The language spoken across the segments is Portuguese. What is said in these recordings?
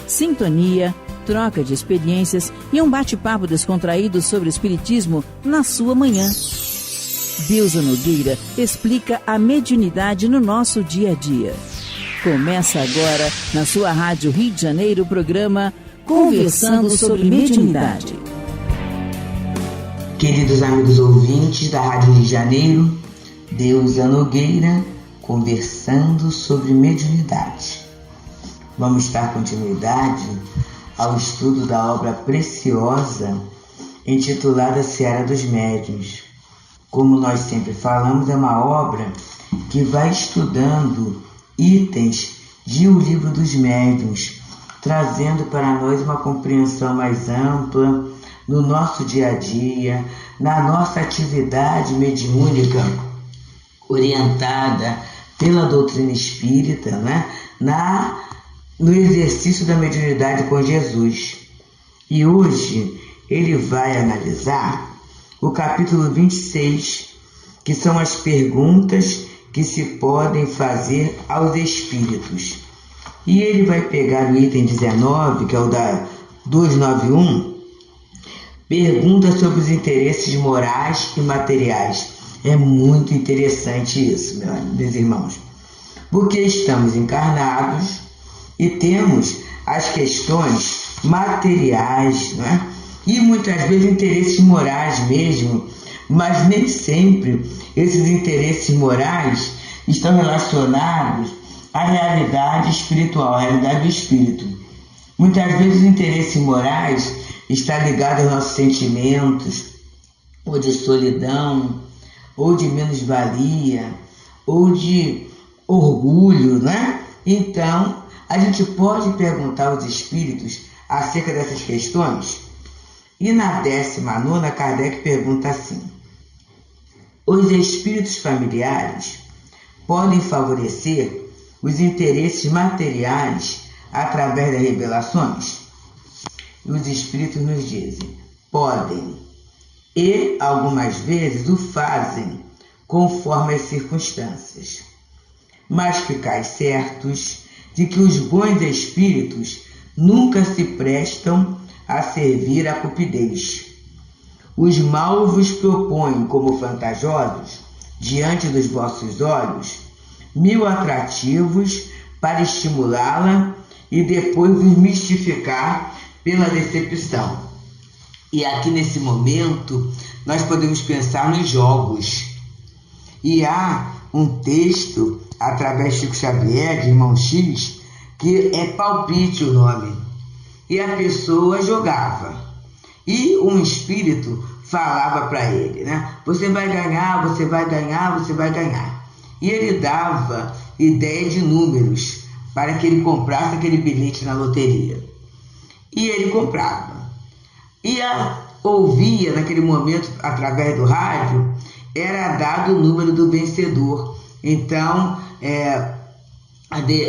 sintonia, troca de experiências e um bate-papo descontraído sobre o espiritismo na sua manhã. Deusa Nogueira explica a mediunidade no nosso dia a dia. Começa agora, na sua Rádio Rio de Janeiro, o programa Conversando sobre Mediunidade. Queridos amigos ouvintes da Rádio Rio de Janeiro, Deusa Nogueira, conversando sobre mediunidade. Vamos dar continuidade ao estudo da obra preciosa intitulada Seara dos Médiuns. Como nós sempre falamos, é uma obra que vai estudando itens de O Livro dos Médiuns, trazendo para nós uma compreensão mais ampla no nosso dia a dia, na nossa atividade mediúnica, orientada pela doutrina espírita, né? No exercício da mediunidade com Jesus. E hoje ele vai analisar o capítulo 26, que são as perguntas que se podem fazer aos espíritos. E ele vai pegar o item 19, que é o da 291, pergunta sobre os interesses morais e materiais. É muito interessante isso, meus irmãos, porque estamos encarnados e temos as questões materiais, né? E muitas vezes interesses morais mesmo, mas nem sempre esses interesses morais estão relacionados à realidade espiritual, à realidade do espírito. Muitas vezes os interesses morais estão ligados aos nossos sentimentos, ou de solidão, ou de menos-valia, ou de orgulho, né? Então, a gente pode perguntar aos espíritos acerca dessas questões. E na 19ª, Kardec pergunta assim: os espíritos familiares podem favorecer os interesses materiais através das revelações? E os espíritos nos dizem: podem, e algumas vezes o fazem conforme as circunstâncias. Mas ficais certos de que os bons espíritos nunca se prestam a servir à cupidez. Os maus vos propõem como vantajosos, diante dos vossos olhos, 1000 atrativos para estimulá-la e depois vos mistificar pela decepção. E aqui nesse momento nós podemos pensar nos jogos. E há um texto, através de Chico Xavier, de Irmão X, que é Palpite o nome. E a pessoa jogava. E um espírito falava para ele, né? Você vai ganhar, você vai ganhar, você vai ganhar. E ele dava ideia de números para que ele comprasse aquele bilhete na loteria. E ele comprava. E ouvia naquele momento, através do rádio, era dado o número do vencedor. Então,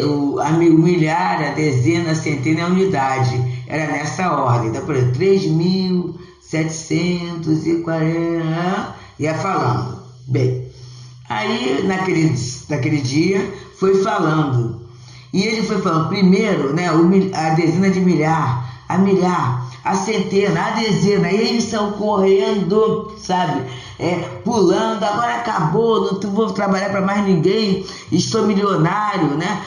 o milhar, a dezena, a centena, a unidade. Era nessa ordem. Então, por exemplo, 3.740, ia falando. Bem, aí naquele dia foi falando. E ele foi falando primeiro, né, a dezena de milhar, a centena, a dezena. E eles estão correndo, sabe? Pulando, agora acabou, não vou trabalhar para mais ninguém, estou milionário, né?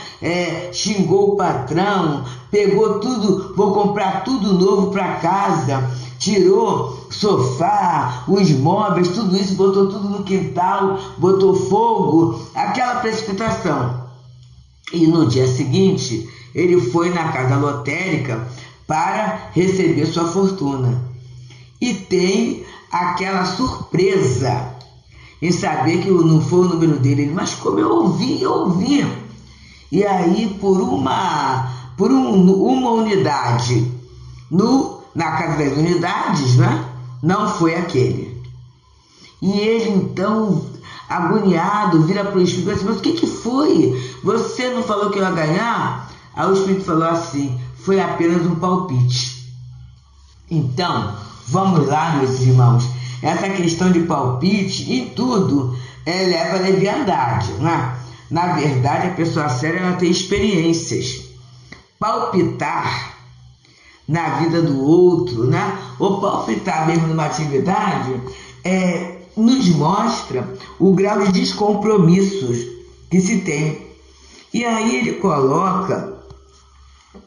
Xingou o patrão, pegou tudo, vou comprar tudo novo para casa, tirou sofá, os móveis, tudo isso, botou tudo no quintal, botou fogo, aquela precipitação. E no dia seguinte, ele foi na casa lotérica para receber sua fortuna. E tem aquela surpresa em saber que não foi o número dele, mas como eu ouvi. E aí, por uma unidade, na casa das unidades, né? Não foi aquele. E ele, então, agoniado, vira para o espírito e diz: mas o que foi? Você não falou que eu ia ganhar? Aí o espírito falou assim: foi apenas um palpite. Então, vamos lá, meus irmãos. Essa questão de palpite, em tudo, leva a leviandade, né? Na verdade, a pessoa séria, ela tem experiências. Palpitar na vida do outro, né? Ou palpitar mesmo numa atividade, nos mostra o grau de descompromissos que se tem. E aí ele coloca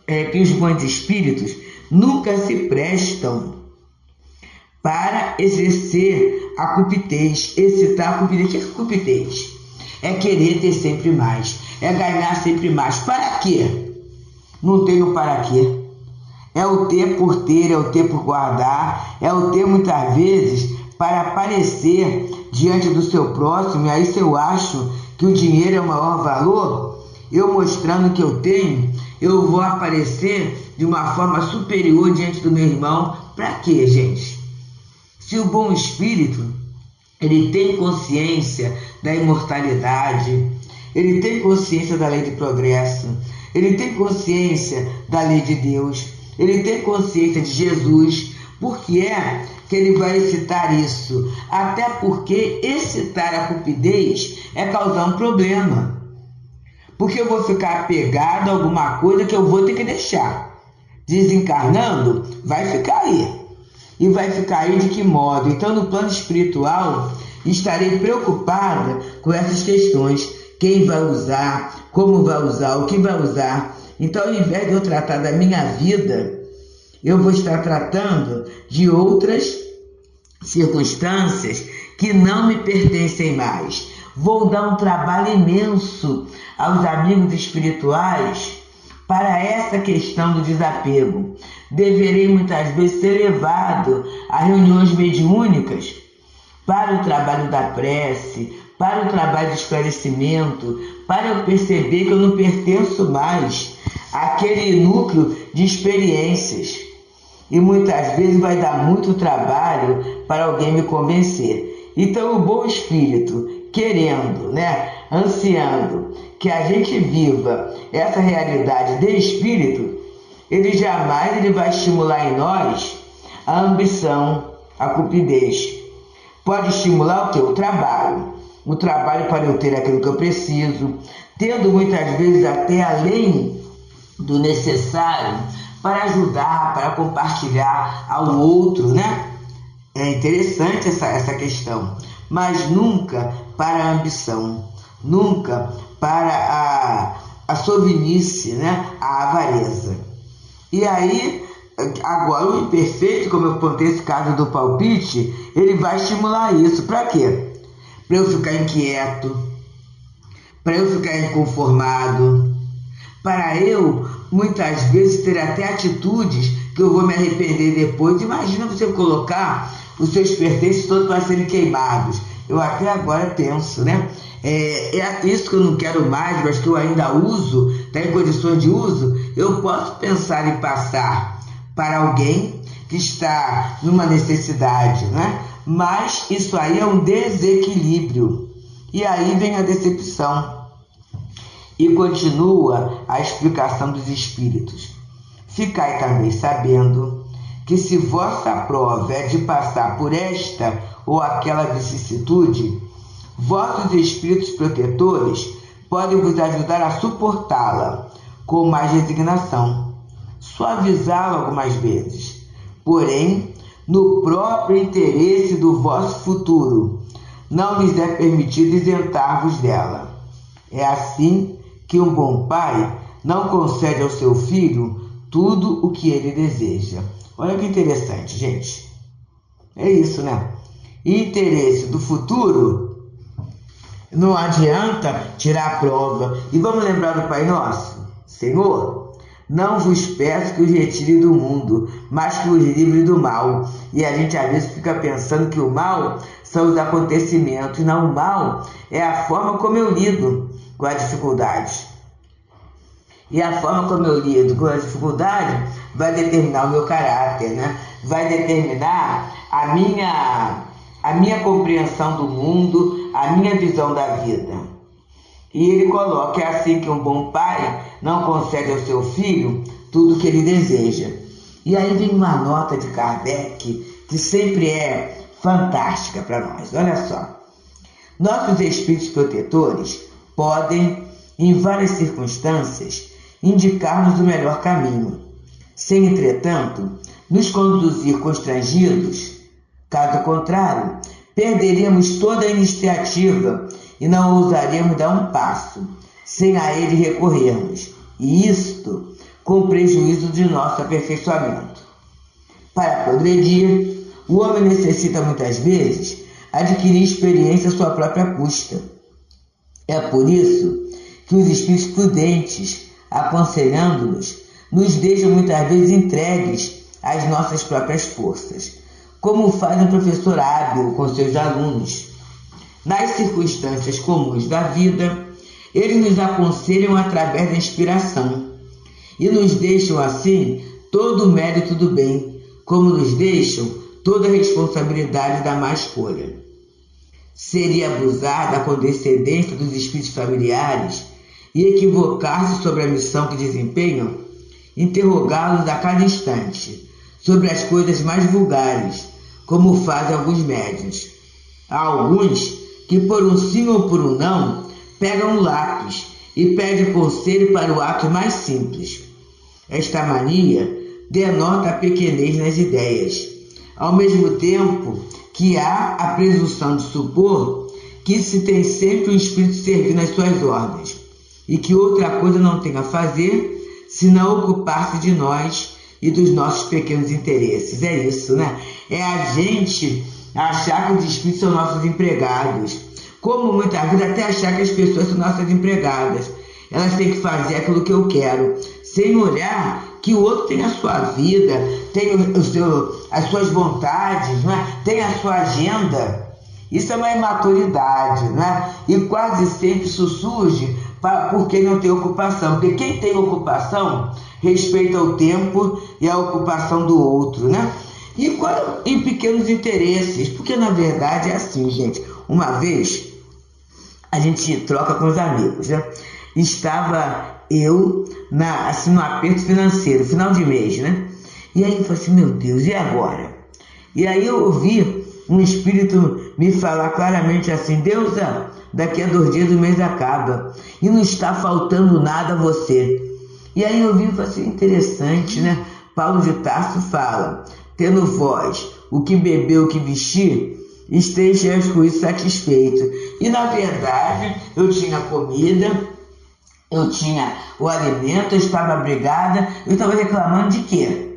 que os bons espíritos nunca se prestam para exercer a cupidez, excitar a cupidez. O que é cupidez? É querer ter sempre mais, é ganhar sempre mais. Para quê? Não tem o para quê. É o ter por ter, é o ter por guardar, é o ter muitas vezes para aparecer diante do seu próximo. E aí, se eu acho que o dinheiro é o maior valor, eu mostrando que eu tenho, eu vou aparecer de uma forma superior diante do meu irmão. Para quê, gente? Se o bom espírito, ele tem consciência da imortalidade, ele tem consciência da lei de progresso, ele tem consciência da lei de Deus, ele tem consciência de Jesus, por que é que ele vai excitar isso? Até porque excitar a cupidez é causar um problema. Porque eu vou ficar apegado a alguma coisa que eu vou ter que deixar. Desencarnando, vai ficar aí. E vai ficar aí de que modo? Então, no plano espiritual, estarei preocupada com essas questões. Quem vai usar, como vai usar, o que vai usar. Então, ao invés de eu tratar da minha vida, eu vou estar tratando de outras circunstâncias que não me pertencem mais. Vou dar um trabalho imenso aos amigos espirituais para essa questão do desapego. Deverei muitas vezes ser levado a reuniões mediúnicas para o trabalho da prece, para o trabalho de esclarecimento, para eu perceber que eu não pertenço mais àquele núcleo de experiências. E muitas vezes vai dar muito trabalho para alguém me convencer. Então o bom espírito, querendo, ansiando que a gente viva essa realidade de espírito, ele jamais vai estimular em nós a ambição, a cupidez. Pode estimular o quê? O trabalho. O trabalho para eu ter aquilo que eu preciso, tendo muitas vezes até além do necessário para ajudar, para compartilhar ao outro, É interessante essa questão, mas nunca para a ambição, nunca para a sovinice, a avareza. E aí, agora o imperfeito, como eu contei esse caso do palpite, ele vai estimular isso. Para quê? Para eu ficar inquieto, para eu ficar inconformado, para eu, muitas vezes, ter até atitudes que eu vou me arrepender depois. Imagina você colocar os seus pertences todos para serem queimados. Eu até agora penso, é isso que eu não quero mais, mas que eu ainda uso, está em condições de uso, eu posso pensar em passar para alguém que está numa necessidade, Mas isso aí é um desequilíbrio. E aí vem a decepção. E continua a explicação dos espíritos. Ficai também sabendo que se vossa prova é de passar por esta ou aquela vicissitude, vossos espíritos protetores podem vos ajudar a suportá-la com mais resignação, suavizá-la algumas vezes, porém, no próprio interesse do vosso futuro, não lhes é permitido isentar-vos dela. É assim que um bom pai não concede ao seu filho tudo o que ele deseja. Olha que interessante, gente. É isso, Interesse do futuro, não adianta tirar a prova. E vamos lembrar do Pai Nosso? Senhor, não vos peço que os retire do mundo, mas que os livre do mal. E a gente às vezes fica pensando que o mal são os acontecimentos. Não, o mal é a forma como eu lido com a dificuldade. E a forma como eu lido com a dificuldade vai determinar o meu caráter, Vai determinar a minha compreensão do mundo, a minha visão da vida. E ele coloca, é assim que um bom pai não concede ao seu filho tudo o que ele deseja. E aí vem uma nota de Kardec que sempre é fantástica para nós. Olha só. Nossos espíritos protetores podem, em várias circunstâncias, indicar-nos o melhor caminho, sem, entretanto, nos conduzir constrangidos. Caso contrário, perderíamos toda a iniciativa e não ousaríamos dar um passo, sem a ele recorrermos, e isto com prejuízo de nosso aperfeiçoamento. Para progredir, o homem necessita muitas vezes adquirir experiência à sua própria custa. É por isso que os espíritos prudentes, aconselhando-nos, nos deixam muitas vezes entregues às nossas próprias forças, como faz um professor hábil com seus alunos. Nas circunstâncias comuns da vida, eles nos aconselham através da inspiração e nos deixam assim todo o mérito do bem, como nos deixam toda a responsabilidade da má escolha. Seria abusar da condescendência dos espíritos familiares e equivocar-se sobre a missão que desempenham, interrogá-los a cada instante sobre as coisas mais vulgares, como fazem alguns médiuns. Há alguns que por um sim ou por um não pegam um lápis e pedem conselho para o ato mais simples. Esta mania denota a pequenez nas ideias, ao mesmo tempo que há a presunção de supor que se tem sempre um espírito servindo às suas ordens e que outra coisa não tem a fazer senão ocupar-se de nós e dos nossos pequenos interesses. É isso, né? É a gente achar que os espíritos são nossos empregados, como muitas vezes até achar que as pessoas são nossas empregadas. Elas têm que fazer aquilo que eu quero, sem olhar que o outro tem a sua vida, tem as suas vontades, né? Tem a sua agenda. Isso é uma imaturidade, né? E quase sempre isso surge por quem não tem ocupação. Porque quem tem ocupação respeita o tempo e a ocupação do outro, né? E em pequenos interesses, porque na verdade é assim, gente. Uma vez a gente troca com os amigos, né? Estava eu no aperto financeiro, final de mês, né? E aí eu falei assim, meu Deus, e agora? E aí eu ouvi um espírito me falar claramente assim, Deusa, daqui a 2 dias o mês acaba e não está faltando nada a você. E aí eu ouvi e falei assim, interessante, né? Paulo de Tarso fala, tendo vós o que beber, o que vestir, estejais com isso satisfeito. E na verdade eu tinha comida, eu tinha o alimento, eu estava abrigada, eu estava reclamando de quê?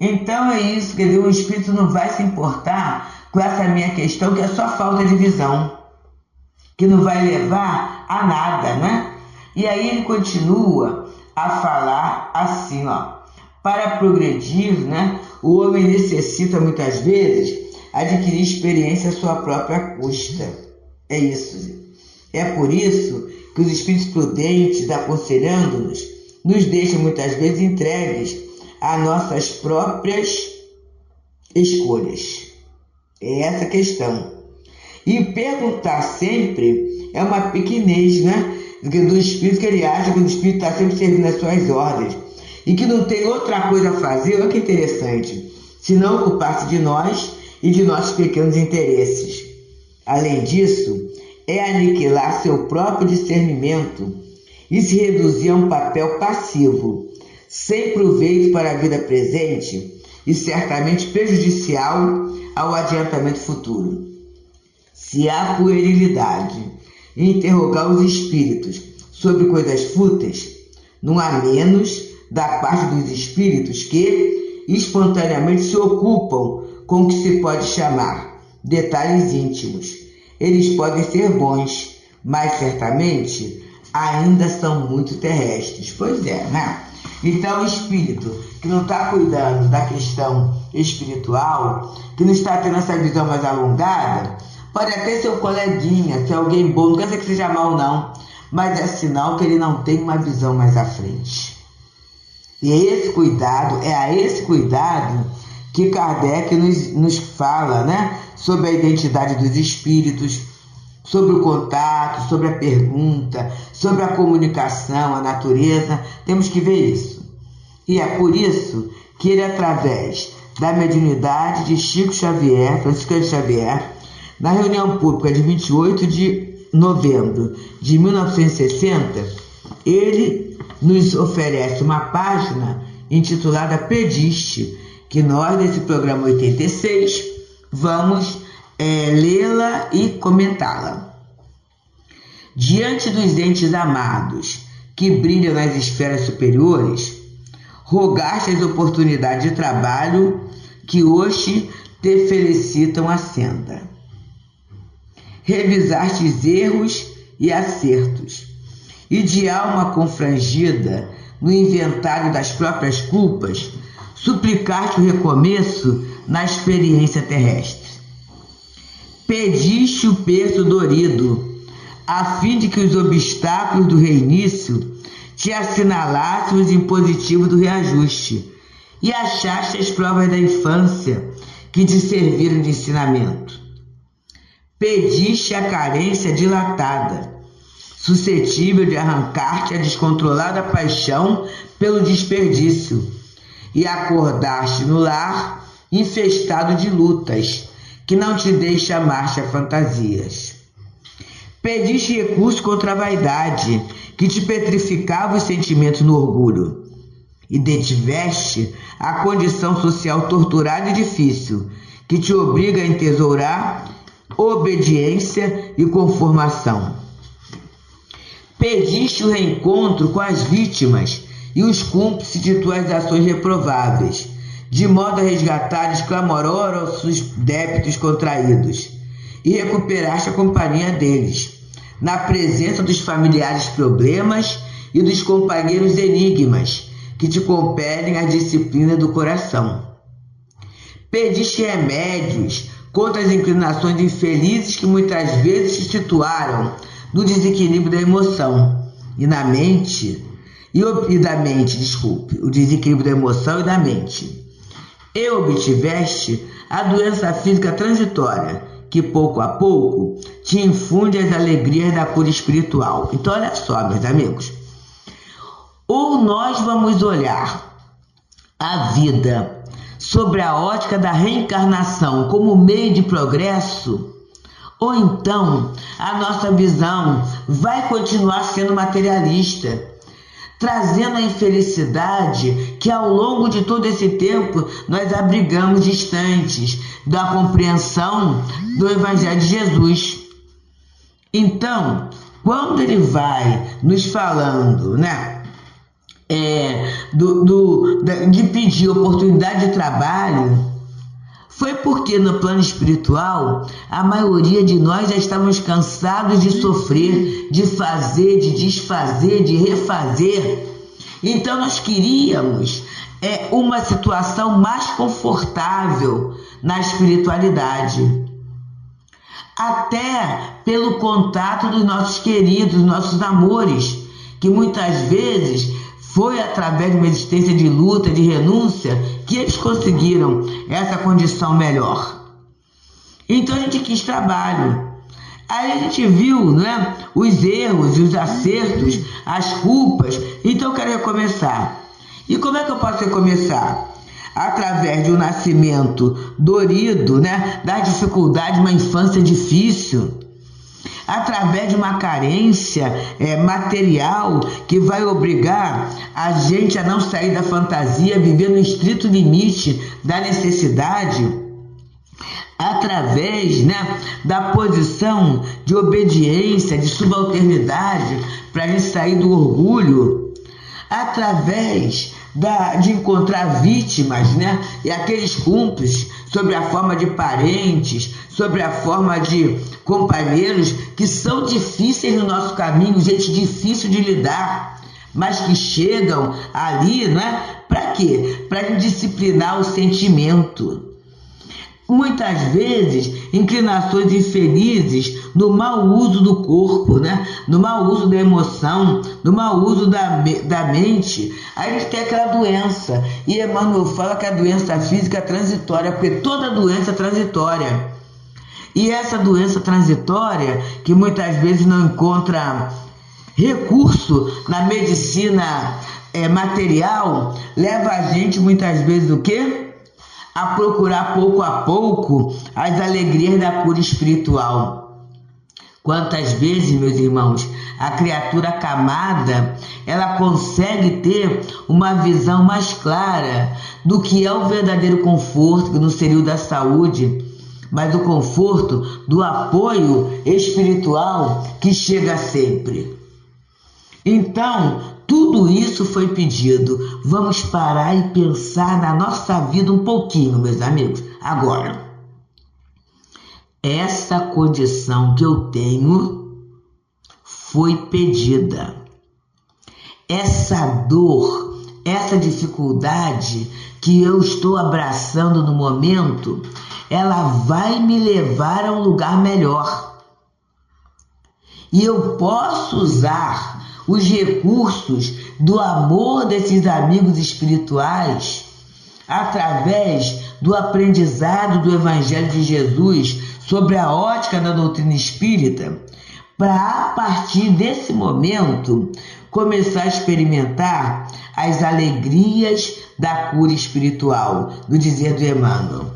Então é isso, quer dizer, o espírito não vai se importar com essa minha questão, que é só falta de visão, que não vai levar a nada, né? E aí ele continua a falar assim, ó, para progredir, né, o homem necessita muitas vezes adquirir experiência à sua própria custa. É isso. É por isso que os espíritos prudentes, aconselhando-nos, nos deixam muitas vezes entregues a nossas próprias escolhas. É essa a questão. E perguntar sempre é uma pequenez, né? Do espírito, que ele acha que o espírito está sempre servindo as suas ordens e que não tem outra coisa a fazer. Olha que interessante, se não ocupar-se de nós e de nossos pequenos interesses. Além disso, é aniquilar seu próprio discernimento e se reduzir a um papel passivo, sem proveito para a vida presente e certamente prejudicial ao adiantamento futuro. Se há puerilidade em interrogar os espíritos sobre coisas fúteis, não há menos da parte dos espíritos que espontaneamente se ocupam com o que se pode chamar detalhes íntimos. Eles podem ser bons, mas certamente ainda são muito terrestres. Pois é, né? Então o espírito que não está cuidando da questão espiritual, que não está tendo essa visão mais alongada, pode até ser um coleguinha, ser alguém bom, não quer dizer que seja mal não, mas é sinal que ele não tem uma visão mais à frente. E é a esse cuidado que Kardec nos fala, né? Sobre a identidade dos espíritos, sobre o contato, sobre a pergunta, sobre a comunicação, a natureza. Temos que ver isso. E é por isso que ele, através da mediunidade de Francisco Xavier, na reunião pública de 28 de novembro de 1960, ele nos oferece uma página intitulada Pediste, que nós, nesse programa 86, vamos lê-la e comentá-la. Diante dos entes amados que brilham nas esferas superiores, rogaste as oportunidades de trabalho que hoje te felicitam a senda. Revisaste erros e acertos, e de alma confrangida no inventário das próprias culpas, suplicaste o recomeço na experiência terrestre. Pediste o peso dorido, a fim de que os obstáculos do reinício te assinalassem os impositivos do reajuste, e achaste as provas da infância que te serviram de ensinamento. Pediste a carência dilatada, suscetível de arrancar-te a descontrolada paixão pelo desperdício, e acordaste no lar infestado de lutas, que não te deixa amar-te a fantasias. Pediste recurso contra a vaidade, que te petrificava os sentimentos no orgulho, e detiveste a condição social torturada e difícil, que te obriga a entesourar obediência e conformação. Pediste o reencontro com as vítimas e os cúmplices de tuas ações reprováveis, de modo a resgatar os clamorosos débitos contraídos, e recuperaste a companhia deles, na presença dos familiares problemas e dos companheiros enigmas, que te compelem à disciplina do coração. Pediste remédios contra as inclinações infelizes que muitas vezes te situaram no desequilíbrio da emoção e da mente, o desequilíbrio da emoção e da mente. E obtiveste a doença física transitória, que pouco a pouco te infunde as alegrias da cura espiritual. Então olha só, meus amigos, ou nós vamos olhar a vida sobre a ótica da reencarnação como meio de progresso, ou então a nossa visão vai continuar sendo materialista, trazendo a infelicidade que ao longo de todo esse tempo nós abrigamos distantes da compreensão do Evangelho de Jesus. Então, quando ele vai nos falando, de pedir oportunidade de trabalho, foi porque no plano espiritual a maioria de nós já estávamos cansados de sofrer, de fazer, de desfazer, de refazer. Então nós queríamos uma situação mais confortável na espiritualidade. Até pelo contato dos nossos queridos, nossos amores, que muitas vezes foi através de uma existência de luta, de renúncia, que eles conseguiram essa condição melhor. Então a gente quis trabalho. Aí a gente viu, os erros, os acertos, as culpas. Então eu quero recomeçar. E como é que eu posso recomeçar? Através de um nascimento dorido, das dificuldades, uma infância difícil, através de uma carência material que vai obrigar a gente a não sair da fantasia, viver no estrito limite da necessidade, através da posição de obediência, de subalternidade, para a gente sair do orgulho, através de encontrar vítimas, e aqueles cúmplices, sob a forma de parentes, sob a forma de companheiros que são difíceis no nosso caminho, gente difícil de lidar, mas que chegam ali, para quê? Para disciplinar o sentimento. Muitas vezes, inclinações infelizes no mau uso do corpo, no mau uso da emoção, no mau uso da mente. Aí a gente tem aquela doença. E Emmanuel fala que a doença física é transitória, porque toda doença é transitória. E essa doença transitória, que muitas vezes não encontra recurso na medicina material, leva a gente muitas vezes o quê? A procurar pouco a pouco as alegrias da cura espiritual. Quantas vezes, meus irmãos, a criatura acamada, ela consegue ter uma visão mais clara do que é o verdadeiro conforto, que não seria o da saúde, mas o conforto do apoio espiritual que chega sempre. Então, tudo isso foi pedido. Vamos parar e pensar na nossa vida um pouquinho, meus amigos. Agora, essa condição que eu tenho foi pedida. Essa dor, essa dificuldade que eu estou abraçando no momento, ela vai me levar a um lugar melhor. E eu posso usar os recursos do amor desses amigos espirituais através do aprendizado do Evangelho de Jesus sobre a ótica da doutrina espírita, para a partir desse momento começar a experimentar as alegrias da cura espiritual, do dizer do Emmanuel.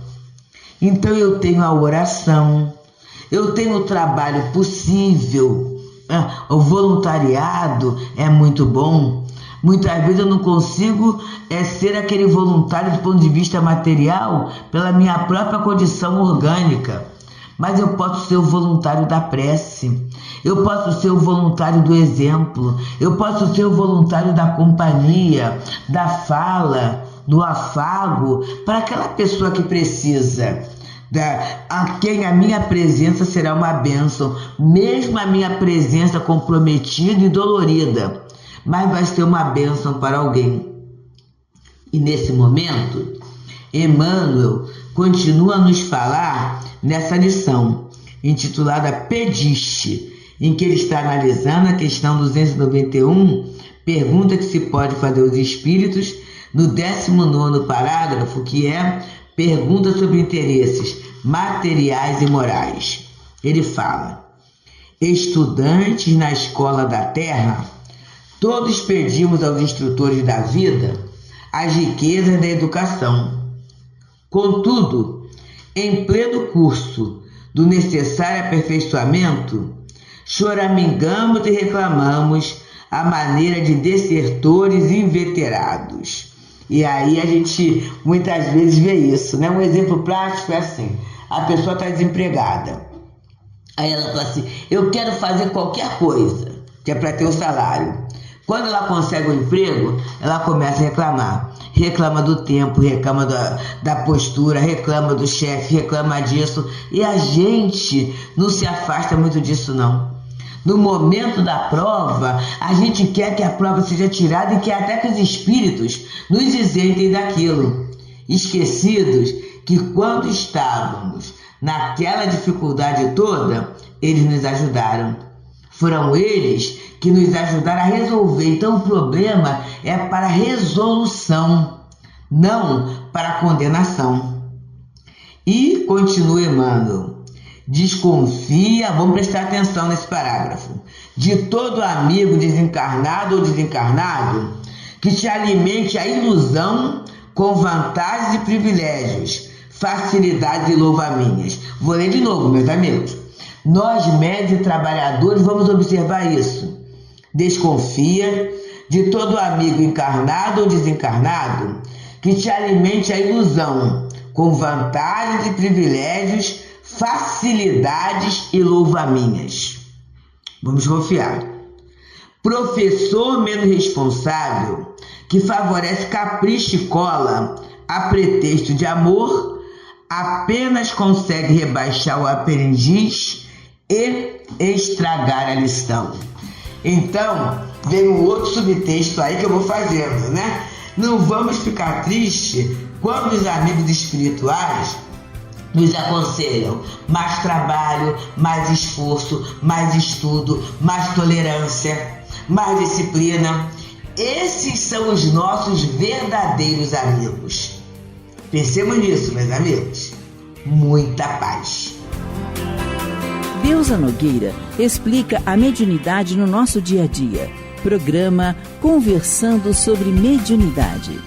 Então eu tenho a oração, eu tenho o trabalho possível, o voluntariado é muito bom. Muitas vezes eu não consigo ser aquele voluntário do ponto de vista material pela minha própria condição orgânica, mas eu posso ser o voluntário da prece, eu posso ser o voluntário do exemplo, eu posso ser o voluntário da companhia, da fala, do afago, para aquela pessoa que precisa, a quem a minha presença será uma bênção, mesmo a minha presença comprometida e dolorida, mas vai ser uma bênção para alguém. E nesse momento, Emmanuel continua a nos falar nessa lição, intitulada Pediste, em que ele está analisando a questão 291, pergunta que se pode fazer aos espíritos, no 19º parágrafo, que é pergunta sobre interesses materiais e morais. Ele fala: estudantes na escola da terra, todos pedimos aos instrutores da vida as riquezas da educação. Contudo, em pleno curso do necessário aperfeiçoamento, choramingamos e reclamamos a maneira de desertores inveterados. E aí a gente muitas vezes vê isso, né? Um exemplo prático é assim: a pessoa está desempregada. Aí ela fala assim: eu quero fazer qualquer coisa, que é para ter o salário. Quando ela consegue um emprego, ela começa a reclamar. Reclama do tempo, reclama da postura, reclama do chefe, reclama disso. E a gente não se afasta muito disso, não. No momento da prova, a gente quer que a prova seja tirada e quer até que os espíritos nos isentem daquilo. Esquecidos que quando estávamos naquela dificuldade toda, eles nos ajudaram. Foram eles que nos ajudaram a resolver. Então o problema é para resolução, não para condenação. E continua Emmanuel: desconfia, vamos prestar atenção nesse parágrafo, de todo amigo desencarnado ou desencarnado que te alimente a ilusão com vantagens e privilégios, facilidades e louvaminhas. Vou ler de novo, meus amigos. Nós, médios e trabalhadores, vamos observar isso. Desconfia de todo amigo encarnado ou desencarnado que te alimente a ilusão com vantagens e privilégios, facilidades e louvaminhas. Vamos confiar. Professor menos responsável que favorece capricho e cola a pretexto de amor, apenas consegue rebaixar o aprendiz e estragar a lição. Então, vem um outro subtexto aí que eu vou fazendo, né? Não vamos ficar tristes quando os amigos espirituais nos aconselham mais trabalho, mais esforço, mais estudo, mais tolerância, mais disciplina. Esses são os nossos verdadeiros amigos. Pensemos nisso, meus amigos. Muita paz. Deusa Nogueira explica a mediunidade no nosso dia a dia. Programa Conversando sobre Mediunidade.